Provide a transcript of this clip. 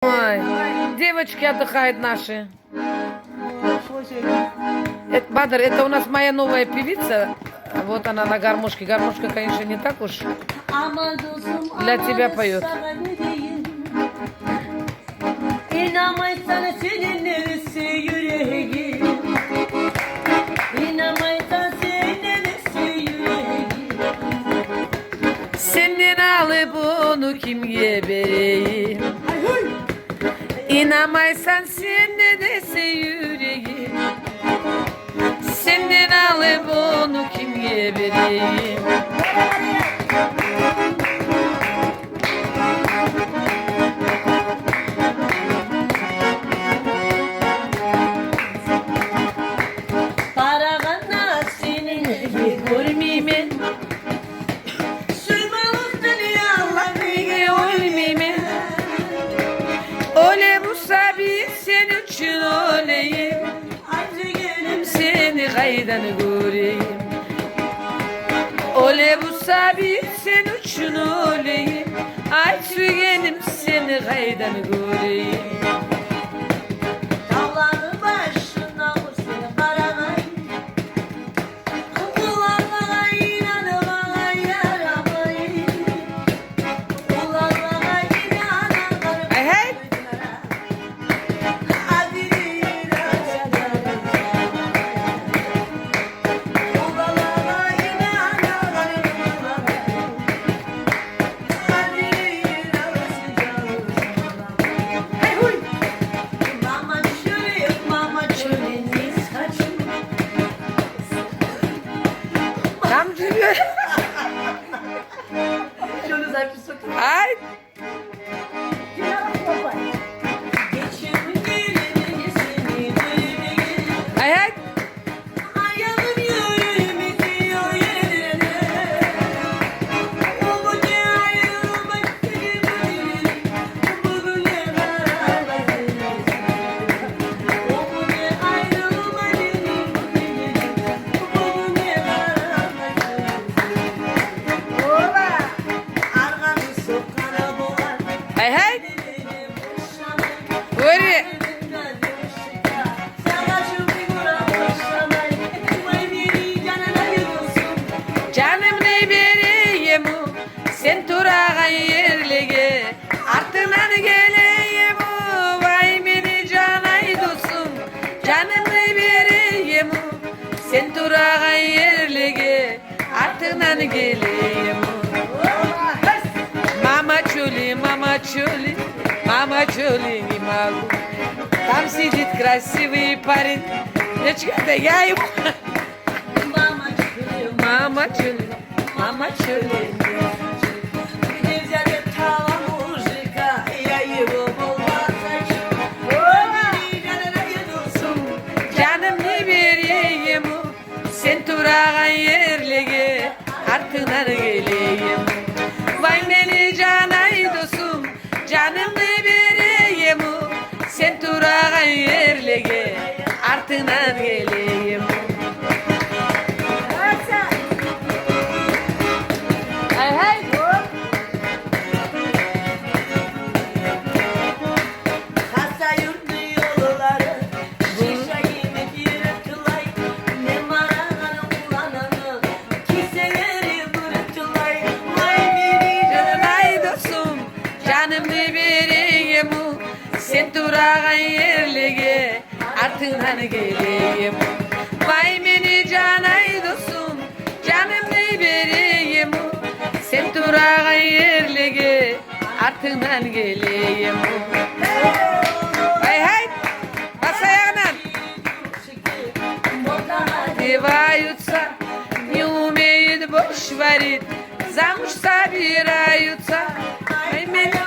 Ой, девочки отдыхают наши. Бадр, это у нас моя новая певица. Вот она на гармошке. Гармошка, конечно, не так уж для тебя поет. İnanmaysan senin neresi yüreğim? İnanmaysan senin neresi yüreğim? Senden alıp onu kim gebereyim? İnanmaysan sen ne dese yüreğim. Senden alıp onu kim gebereyim? Parağına senin evi görmeyeyim. Sürmalık dünyalarını Ölmeyeyim. Ole bu sabi senin için oleyim. acı gelip Seni kaydan göreyim. Ole bu sabi senin için oleyim. Ay sügenim seni kaydan göreyim. dağları başına vursun parağın. Kulağına inanmaya yaramayın. Kulağına inanmaya Hey hey. Tam çünkü. Ay. Ay ay. Ay ay. Öyle. Canım ne vereyim sen durağan yerlige ardından geleyim vay beni canay dostum canım ne vereyim sen durağan yerlige ardından geleyim mama чули мама чули не могу там сидит красивый парень дочка да я ему Mama çölü, mama çölü. Canım ne vereyim sen durağan yerlige ardından geleyim. Vay beni canay dostum canım ne vereyim sen durağan yerlige ardından geleyim. Hey hey. Canay dostum canım ne vereyim sen durağan yerlige ardından geleyim. Vay beni canay dostum canım ne vereyim sen durağan yerlige ardından geleyim. Hey hey. Bas ayağından. Деваются, не умеет, boş verit. Замуж собираются. Ай, меня